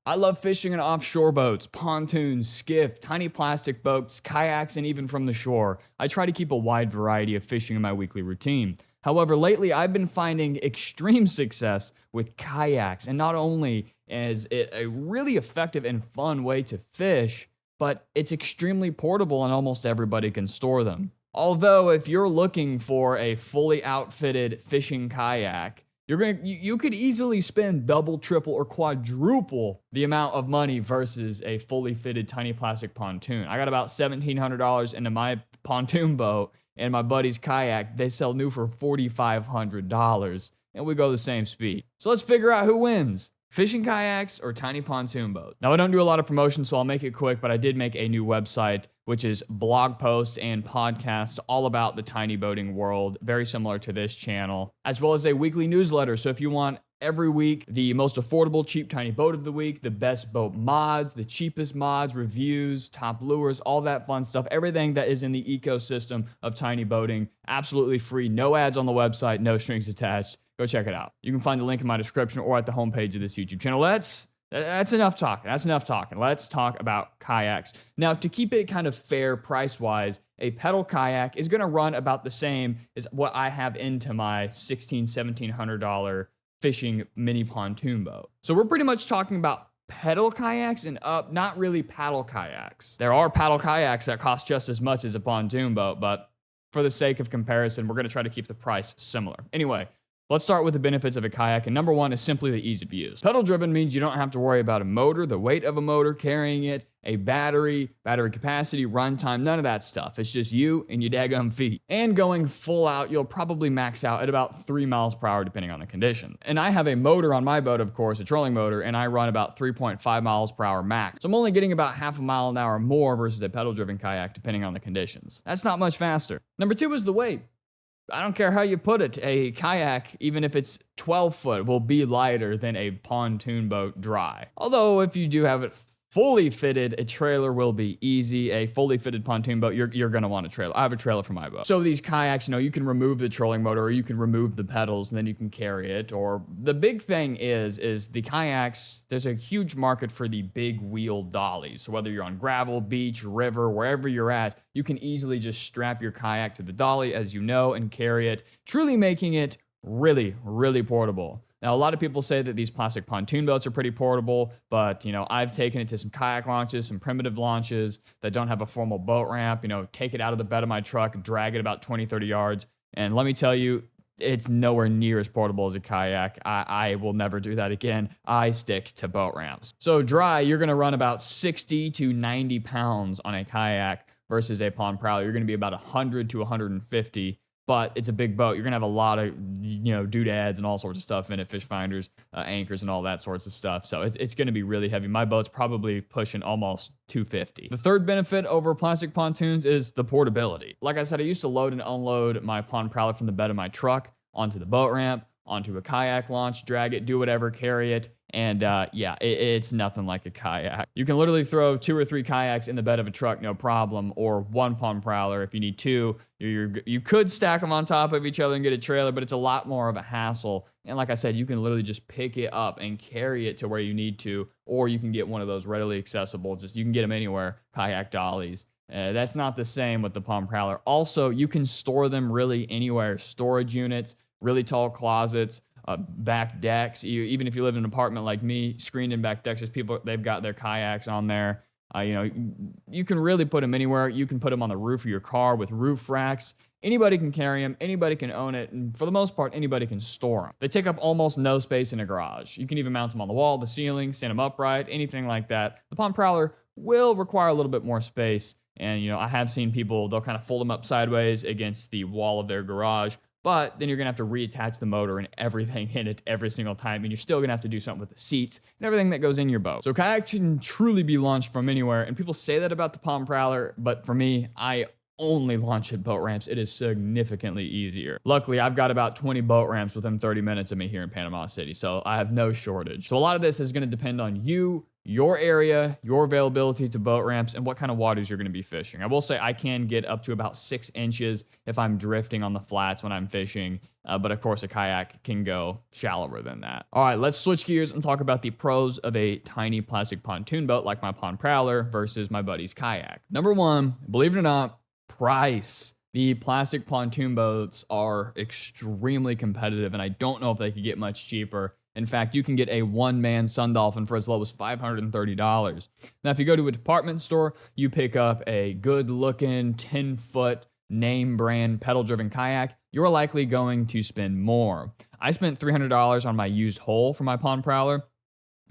I love fishing in offshore boats, pontoons, skiff, tiny plastic boats, kayaks, and even from the shore. I try to keep a wide variety of fishing in my weekly routine. However, lately I've been finding extreme success with kayaks, and not only is it a really effective and fun way to fish, but it's extremely portable and almost everybody can store them. Although, if you're looking for a fully outfitted fishing kayak, you could easily spend double, triple, or quadruple the amount of money versus a fully fitted tiny plastic pontoon. I got about $1,700 into my pontoon boat and my buddy's kayak. They sell new for $4,500, and we go the same speed. So let's figure out who wins. Fishing kayaks or tiny pontoon boat? Now, I don't do a lot of promotion, so I'll make it quick, but I did make a new website, which is blog posts and podcasts all about the tiny boating world, very similar to this channel, as well as a weekly newsletter. So if you want every week the most affordable, cheap, tiny boat of the week, the best boat mods, the cheapest mods, reviews, top lures, all that fun stuff, everything that is in the ecosystem of tiny boating, absolutely free, no ads on the website, no strings attached. Go check it out. You can find the link in my description or at the homepage of this YouTube channel. That's enough talking. That's enough talking. Let's talk about kayaks. Now, to keep it kind of fair price-wise, a pedal kayak is going to run about the same as what I have into my $1,700 fishing mini pontoon boat. So we're pretty much talking about pedal kayaks and up, not really paddle kayaks. There are paddle kayaks that cost just as much as a pontoon boat, but for the sake of comparison, we're going to try to keep the price similar. Anyway, let's start with the benefits of a kayak, and number one is simply the ease of use. Pedal-driven means you don't have to worry about a motor, the weight of a motor, carrying it, a battery capacity, runtime, none of that stuff. It's just you and your daggum feet. And going full out, you'll probably max out at about 3 miles per hour depending on the condition. And I have a motor on my boat, of course, a trolling motor, and I run about 3.5 miles per hour max. So I'm only getting about half a mile an hour more versus a pedal-driven kayak depending on the conditions. That's not much faster. Number two is the weight. I don't care how you put it, a kayak, even if it's 12 foot, will be lighter than a pontoon boat dry. Although if you do have it fully fitted, a trailer will be easy. A fully fitted pontoon boat, you're going to want a trailer. I have a trailer for my boat. So these kayaks, you can remove the trolling motor or you can remove the pedals and then you can carry it. Or the big thing is the kayaks, there's a huge market for the big wheel dollies. So whether you're on gravel, beach, river, wherever you're at, you can easily just strap your kayak to the dolly, as you know, and carry it, truly making it really, really portable. Now, a lot of people say that these plastic pontoon boats are pretty portable, but, I've taken it to some kayak launches, some primitive launches that don't have a formal boat ramp, take it out of the bed of my truck, drag it about 20, 30 yards. And let me tell you, it's nowhere near as portable as a kayak. I will never do that again. I stick to boat ramps. So dry, you're going to run about 60 to 90 pounds on a kayak versus a Pond Prowler. You're going to be about 100 to 150. But it's a big boat. You're going to have a lot of, doodads and all sorts of stuff in it, fish finders, anchors, and all that sorts of stuff. So it's going to be really heavy. My boat's probably pushing almost 250. The third benefit over plastic pontoons is the portability. Like I said, I used to load and unload my Pond Prowler from the bed of my truck onto the boat ramp, onto a kayak launch, drag it, do whatever, carry it. And it's nothing like a kayak. You can literally throw 2 or 3 kayaks in the bed of a truck, no problem, or one Pond Prowler. If you need 2, you could stack them on top of each other and get a trailer, but it's a lot more of a hassle. And like I said, you can literally just pick it up and carry it to where you need to, or you can get one of those readily accessible, you can get them anywhere, kayak dollies. That's not the same with the Pond Prowler. Also, you can store them really anywhere. Storage units, really tall closets, back decks. Even if you live in an apartment like me, screened in back decks, there's people, they've got their kayaks on there. You can really put them anywhere. You can put them on the roof of your car with roof racks. Anybody can carry them. Anybody can own it. And for the most part, anybody can store them. They take up almost no space in a garage. You can even mount them on the wall, the ceiling, stand them upright, anything like that. The Pond Prowler will require a little bit more space. And, I have seen people, they'll kind of fold them up sideways against the wall of their garage. But then you're going to have to reattach the motor and everything in it every single time. And you're still going to have to do something with the seats and everything that goes in your boat. So kayaks can truly be launched from anywhere. And people say that about the Pond Prowler. But for me, I only launch at boat ramps. It is significantly easier. Luckily, I've got about 20 boat ramps within 30 minutes of me here in Panama City. So I have no shortage. So a lot of this is going to depend on you, your area, your availability to boat ramps, and what kind of waters you're going to be fishing. I will say I can get up to about 6 inches if I'm drifting on the flats when I'm fishing, but of course a kayak can go shallower than that. All right, let's switch gears and talk about the pros of a tiny plastic pontoon boat like my Pond Prowler versus my buddy's kayak. Number one, believe it or not, price. The plastic pontoon boats are extremely competitive, and I don't know if they could get much cheaper. In fact, you can get a one-man Sun Dolphin for as low as $530. Now, if you go to a department store, you pick up a good-looking 10-foot name brand pedal-driven kayak, you're likely going to spend more. I spent $300 on my used hull for my Pond Prowler,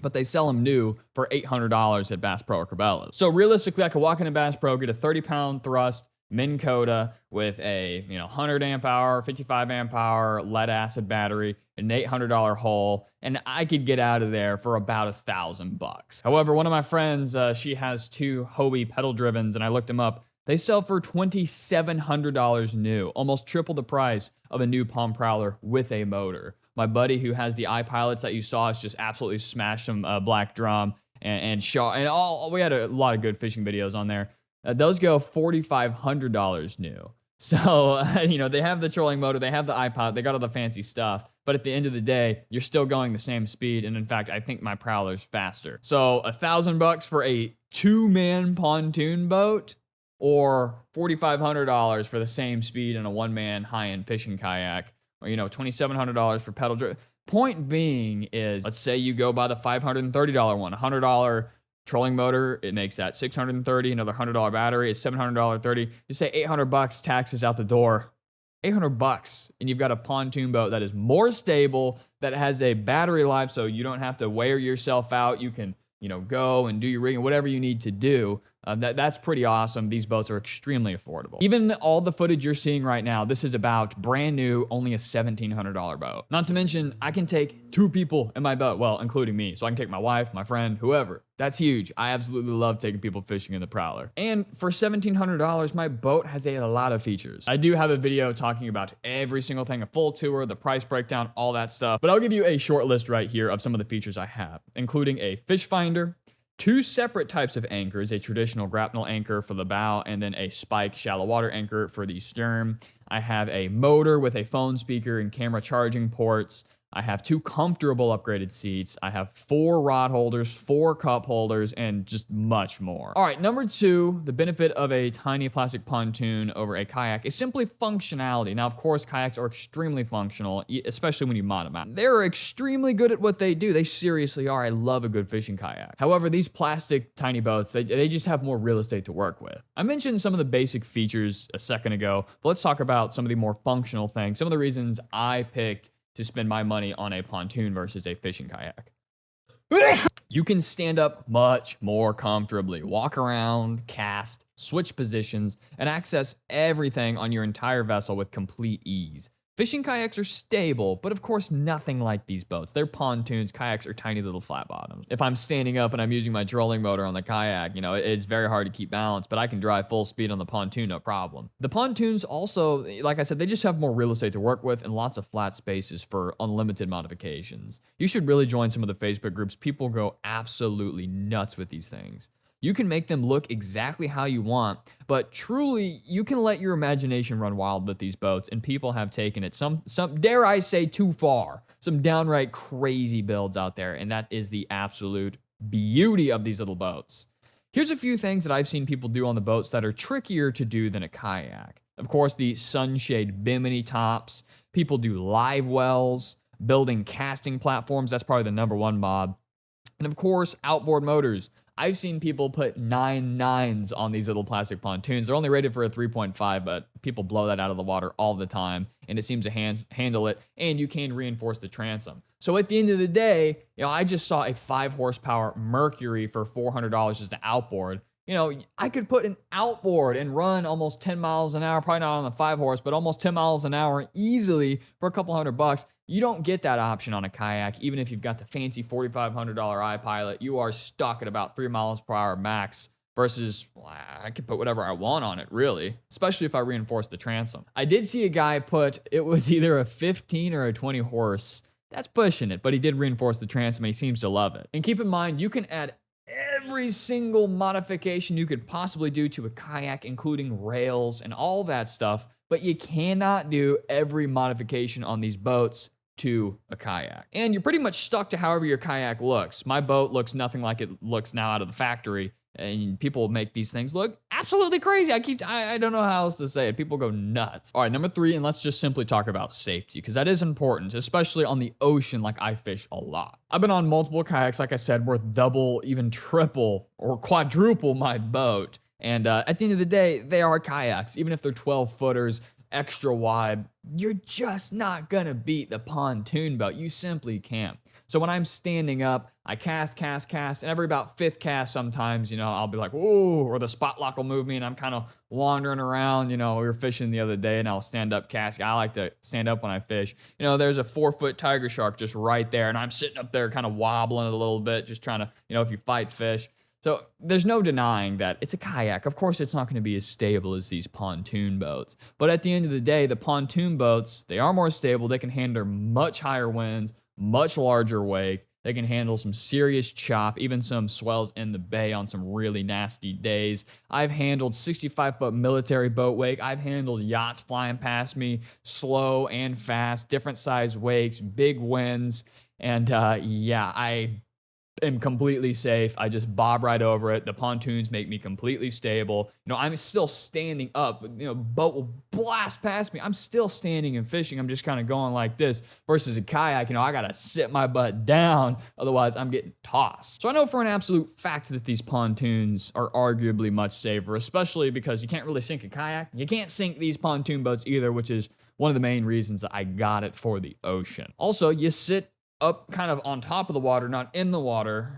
but they sell them new for $800 at Bass Pro or Cabela's. So realistically, I could walk into Bass Pro, get a 30-pound thrust, Minn Kota with a 100 amp hour, 55 amp hour lead acid battery, an $800 hull, and I could get out of there for about $1,000. However, one of my friends, she has 2 Hobie pedal drivens, and I looked them up. They sell for $2,700 new, almost triple the price of a new Pond Prowler with a motor. My buddy who has the iPilots that you saw has just absolutely smashed some black drum and shot, and all. We had a lot of good fishing videos on there. Those go $4,500 new. So, they have the trolling motor, they have the iPod, they got all the fancy stuff. But at the end of the day, you're still going the same speed. And in fact, I think my Prowler's faster. So $1,000 for a 2-man pontoon boat, or $4,500 for the same speed in a 1-man high-end fishing kayak, or $2,700 for pedal drive. Point being is, let's say you go by the $530 one, $100 trolling motor, it makes that $630. Another $100 battery is $730. You say $800 taxes out the door. $800, and you've got a pontoon boat that is more stable, that has a battery life, so you don't have to wear yourself out. You can go and do your rigging, whatever you need to do. That's pretty awesome. These boats are extremely affordable. Even all the footage you're seeing right now, this is about brand new, only a $1,700 boat. Not to mention, I can take 2 people in my boat, well, including me. So I can take my wife, my friend, whoever. That's huge. I absolutely love taking people fishing in the Prowler. And for $1,700, my boat has a lot of features. I do have a video talking about every single thing, a full tour, the price breakdown, all that stuff. But I'll give you a short list right here of some of the features I have, including a fish finder, 2 separate types of anchors, a traditional grapnel anchor for the bow, and then a spike shallow water anchor for the stern. I have a motor with a phone speaker and camera charging ports. I have 2 comfortable upgraded seats. I have 4 rod holders, 4 cup holders, and just much more. All right, number 2, the benefit of a tiny plastic pontoon over a kayak is simply functionality. Now, of course, kayaks are extremely functional, especially when you mod them out. They're extremely good at what they do. They seriously are. I love a good fishing kayak. However, these plastic tiny boats, they just have more real estate to work with. I mentioned some of the basic features a second ago, but let's talk about some of the more functional things, some of the reasons I picked to spend my money on a pontoon versus a fishing kayak. You can stand up much more comfortably, walk around, cast, switch positions, and access everything on your entire vessel with complete ease. Fishing kayaks are stable, but of course nothing like these boats. They're pontoons. Kayaks are tiny little flat bottoms. If I'm standing up and I'm using my trolling motor on the kayak, it's very hard to keep balance, but I can drive full speed on the pontoon, no problem. The pontoons also, like I said, they just have more real estate to work with and lots of flat spaces for unlimited modifications. You should really join some of the Facebook groups. People go absolutely nuts with these things. You can make them look exactly how you want, but truly, you can let your imagination run wild with these boats, and people have taken it some dare I say, too far. Some downright crazy builds out there, and that is the absolute beauty of these little boats. Here's a few things that I've seen people do on the boats that are trickier to do than a kayak. Of course, the sunshade bimini tops. People do live wells, building casting platforms. That's probably the number one mob. And of course, outboard motors. I've seen people put 9.9s on these little plastic pontoons. They're only rated for a 3.5, but people blow that out of the water all the time, and it seems to handle it, and you can reinforce the transom. So at the end of the day, I just saw a 5 horsepower Mercury for $400 just an outboard. I could put an outboard and run almost 10 miles an hour, probably not on the 5 horse, but almost 10 miles an hour easily for a couple $100. You don't get that option on a kayak. Even if you've got the fancy $4,500 iPilot, you are stuck at about 3 miles per hour max versus I could put whatever I want on it, really, especially if I reinforce the transom. I did see a guy it was either a 15 or a 20 horse. That's pushing it, but he did reinforce the transom and he seems to love it. And keep in mind, you can add every single modification you could possibly do to a kayak, including rails and all that stuff, but you cannot do every modification on these boats to a kayak. And you're pretty much stuck to however your kayak looks. My boat looks nothing like it looks now out of the factory. And people make these things look absolutely crazy. I don't know how else to say it. People go nuts. All right, number 3, and let's just simply talk about safety, because that is important, especially on the ocean. Like, I fish a lot. I've been on multiple kayaks, like I said, worth double, even triple, or quadruple my boat. And at the end of the day, they are kayaks. Even if they're 12 footers, extra wide, you're just not gonna beat the pontoon boat. You simply can't. So when I'm standing up, I cast, and every about 5th cast sometimes, I'll be like, whoa, or the spot lock will move me and I'm kind of wandering around. We were fishing the other day and I'll stand up casting. I like to stand up when I fish. There's a 4-foot tiger shark just right there and I'm sitting up there kind of wobbling a little bit, just trying to, if you fight fish. So there's no denying that it's a kayak. Of course, it's not going to be as stable as these pontoon boats. But at the end of the day, the pontoon boats, they are more stable. They can handle much higher winds, much larger wake. They can handle some serious chop, even some swells in the bay on some really nasty days. I've handled 65-foot military boat wake. I've handled yachts flying past me, slow and fast, different size wakes, big winds. And I am completely safe. I just bob right over it. The pontoons make me completely stable. I'm still standing up. Boat will blast past me. I'm still standing and fishing. I'm just kind of going like this. Versus a kayak, I gotta sit my butt down. Otherwise, I'm getting tossed. So I know for an absolute fact that these pontoons are arguably much safer, especially because you can't really sink a kayak. You can't sink these pontoon boats either, which is one of the main reasons that I got it for the ocean. Also, you sit up kind of on top of the water, not in the water.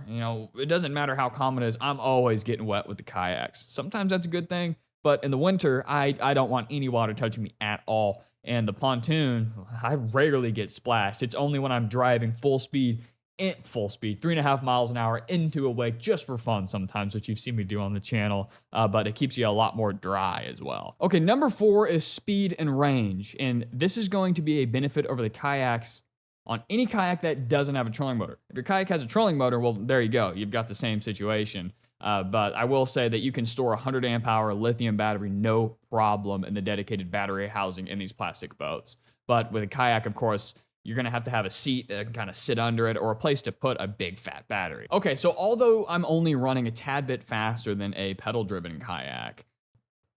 It doesn't matter how calm it is. I'm always getting wet with the kayaks. Sometimes that's a good thing, but in the winter, I don't want any water touching me at all. And the pontoon, I rarely get splashed. It's only when I'm driving full speed, 3.5 miles an hour into a wake just for fun sometimes, which you've seen me do on the channel, but it keeps you a lot more dry as well. Okay, number 4 is speed and range. And this is going to be a benefit over the kayaks on any kayak that doesn't have a trolling motor. If your kayak has a trolling motor, well, there you go. You've got the same situation. But I will say that you can store a 100 amp hour lithium battery, no problem, in the dedicated battery housing in these plastic boats. But with a kayak, of course, you're going to have a seat that can kind of sit under it or a place to put a big fat battery. Okay, so although I'm only running a tad bit faster than a pedal-driven kayak,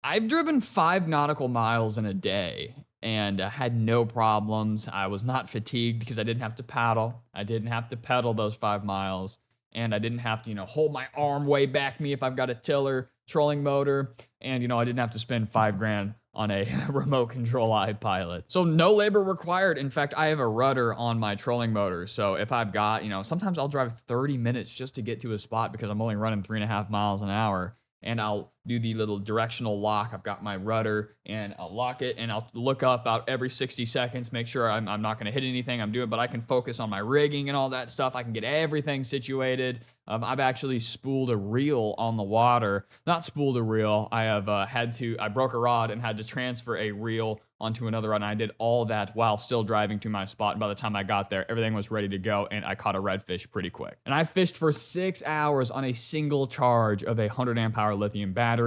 I've driven 5 nautical miles in a day and had no problems. I was not fatigued because I didn't have to paddle. I didn't have to pedal those 5 miles. And I didn't have to, hold my arm way back me if I've got a tiller, trolling motor. And, I didn't have to spend $5,000 on a remote control iPilot. So no labor required. In fact, I have a rudder on my trolling motor. So if I've got, sometimes I'll drive 30 minutes just to get to a spot because I'm only running 3.5 miles an hour. And I'll do the little directional lock. I've got my rudder and I'll lock it and I'll look up about every 60 seconds, make sure I'm not going to hit anything I'm doing, but I can focus on my rigging and all that stuff. I can get everything situated. I've actually spooled a reel on the water. Not spooled a reel. I have I broke a rod and had to transfer a reel onto another rod. And I did all that while still driving to my spot. And by the time I got there, everything was ready to go. And I caught a redfish pretty quick. And I fished for 6 hours on a single charge of a 100 amp hour lithium battery.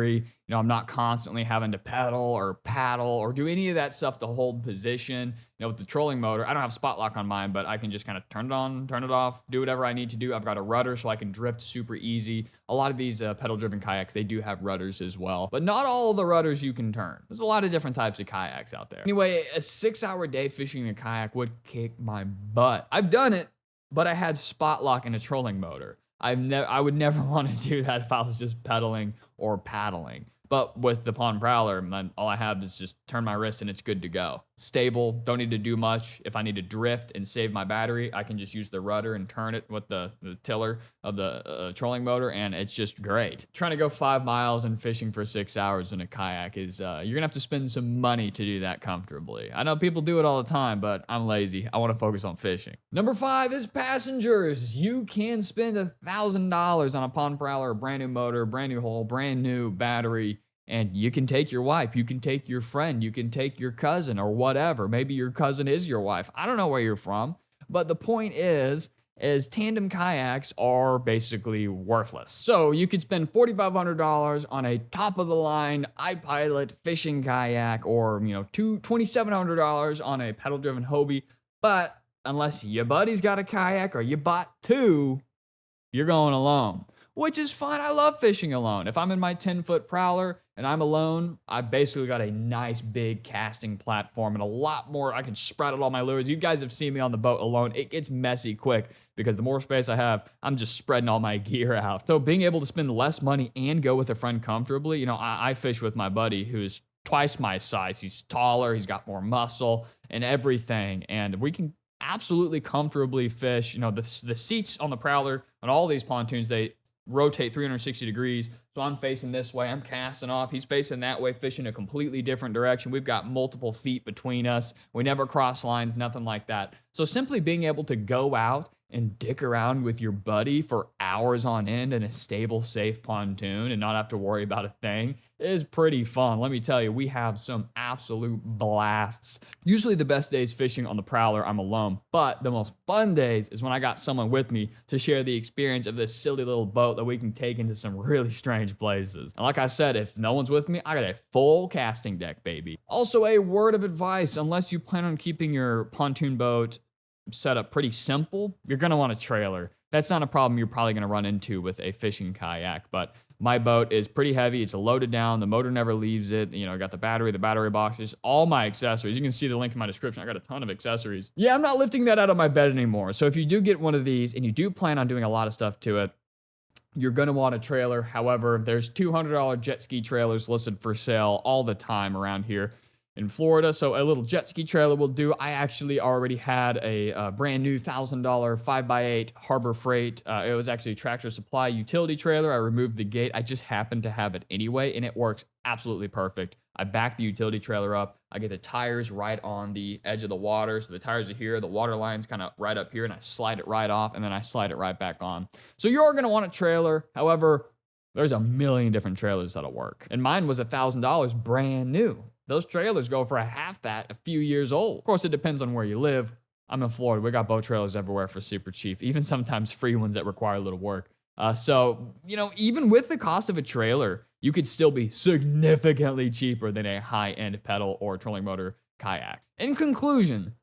I'm not constantly having to pedal or paddle or do any of that stuff to hold position. With the trolling motor, I don't have spot lock on mine, but I can just kind of turn it on, turn it off, do whatever I need to do. I've got a rudder so I can drift super easy. A lot of these pedal-driven kayaks, they do have rudders as well, but not all of the rudders you can turn. There's a lot of different types of kayaks out there. Anyway, a 6-hour day fishing a kayak would kick my butt. I've done it, but I had spot lock and a trolling motor. I would never want to do that if I was just pedaling or paddling. But with the Pond Prowler, all I have is just turn my wrist and it's good to go. Stable, don't need to do much. If I need to drift and save my battery, I can just use the rudder and turn it with the tiller of the trolling motor, and it's just great. Trying to go 5 miles and fishing for 6 hours in a kayak is, you're going to have to spend some money to do that comfortably. I know people do it all the time, but I'm lazy. I want to focus on fishing. Number 5 is passengers. You can spend $1,000 on a Pond Prowler, a brand new motor, brand new hull, brand new battery. And you can take your wife, you can take your friend, you can take your cousin or whatever. Maybe your cousin is your wife. I don't know where you're from. But the point is is tandem kayaks are basically worthless. So you could spend $4,500 on a top of the line iPilot fishing kayak, or $2,700 on a pedal driven Hobie. But unless your buddy's got a kayak or you bought two, you're going alone, which is fine. I love fishing alone. If I'm in my 10-foot prowler and I'm alone, I basically got a nice big casting platform and a lot more. I can spread out all my lures. You guys have seen me on the boat alone. It gets messy quick because the more space I have, I'm just spreading all my gear out. So being able to spend less money and go with a friend comfortably, I fish with my buddy who's twice my size. He's taller, he's got more muscle and everything. And we can absolutely comfortably fish. The seats on the Prowler on all these pontoons, they rotate 360 degrees. So I'm facing this way, I'm casting off. He's facing that way, fishing a completely different direction. We've got multiple feet between us. We never cross lines, nothing like that. So simply being able to go out and dick around with your buddy for hours on end in a stable, safe pontoon and not have to worry about a thing is pretty fun. Let me tell you, we have some absolute blasts. Usually the best days fishing on the Prowler, I'm alone, but the most fun days is when I got someone with me to share the experience of this silly little boat that we can take into some really strange places. And like I said, if no one's with me, I got a full casting deck, baby. Also, a word of advice: unless you plan on keeping your pontoon boat set up pretty simple, you're going to want a trailer. That's not a problem you're probably going to run into with a fishing kayak, but my boat is pretty heavy. It's loaded down. The motor never leaves it. I got the battery boxes, all my accessories. You can see the link in my description. I got a ton of accessories. Yeah, I'm not lifting that out of my bed anymore. So if you do get one of these and you do plan on doing a lot of stuff to it, you're going to want a trailer. However, there's $200 jet ski trailers listed for sale all the time around here in Florida. So a little jet ski trailer will do. I actually already had a brand new $1,000 5x8 Harbor Freight. It was actually a Tractor Supply utility trailer. I removed the gate. I just happened to have it anyway, and it works absolutely perfect. I back the utility trailer up. I get the tires right on the edge of the water. So the tires are here. The water line's kind of right up here, and I slide it right off, and then I slide it right back on. So you're going to want a trailer. However, there's a million different trailers that'll work. And mine was $1,000 brand new. Those trailers go for a half that, a few years old. Of course, it depends on where you live. I'm in Florida. We got boat trailers everywhere for super cheap, even sometimes free ones that require a little work. So, even with the cost of a trailer, you could still be significantly cheaper than a high-end pedal or trolling motor kayak. In conclusion,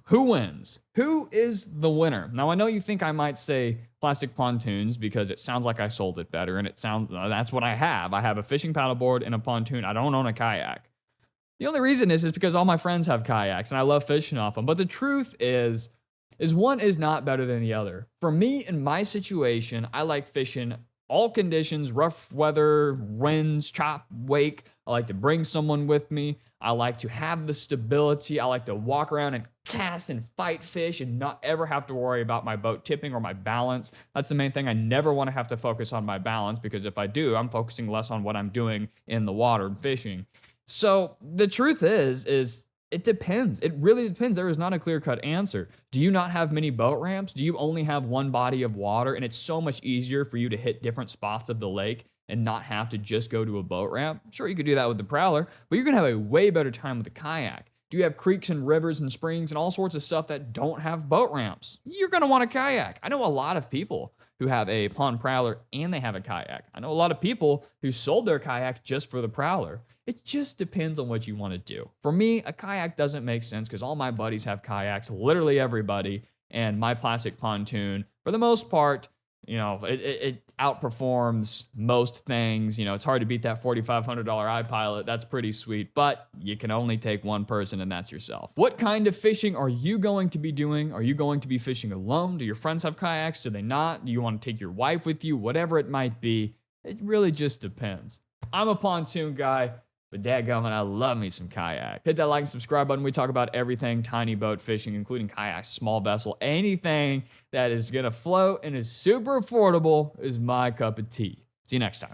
who wins? Who is the winner? Now, I know you think I might say plastic pontoons because it sounds like I sold it better, and that's what I have. I have a fishing paddleboard and a pontoon. I don't own a kayak. The only reason is because all my friends have kayaks and I love fishing off them. But the truth is one is not better than the other. For me, in my situation, I like fishing all conditions: rough weather, winds, chop, wake. I like to bring someone with me. I like to have the stability. I like to walk around and cast and fight fish and not ever have to worry about my boat tipping or my balance. That's the main thing. I never want to have to focus on my balance, because if I do, I'm focusing less on what I'm doing in the water fishing. So the truth is it depends. It really depends. There is not a clear-cut answer. Do you not have many boat ramps? Do you only have one body of water, and it's so much easier for you to hit different spots of the lake and not have to just go to a boat ramp? Sure, you could do that with the Prowler, but you're going to have a way better time with the kayak. Do you have creeks and rivers and springs and all sorts of stuff that don't have boat ramps? You're going to want a kayak. I know a lot of people who have a Pond Prowler and they have a kayak. I know a lot of people who sold their kayak just for the Prowler. It just depends on what you want to do. For me, a kayak doesn't make sense because all my buddies have kayaks, literally everybody, and my plastic pontoon, for the most part, it outperforms most things. It's hard to beat that $4,500 iPilot. That's pretty sweet, but you can only take one person, and that's yourself. What kind of fishing are you going to be doing? Are you going to be fishing alone? Do your friends have kayaks? Do they not? Do you want to take your wife with you? Whatever it might be, it really just depends. I'm a pontoon guy, but dadgummit, I love me some kayak. Hit that like and subscribe button. We talk about everything tiny boat fishing, including kayaks, small vessel, anything that is going to float and is super affordable is my cup of tea. See you next time.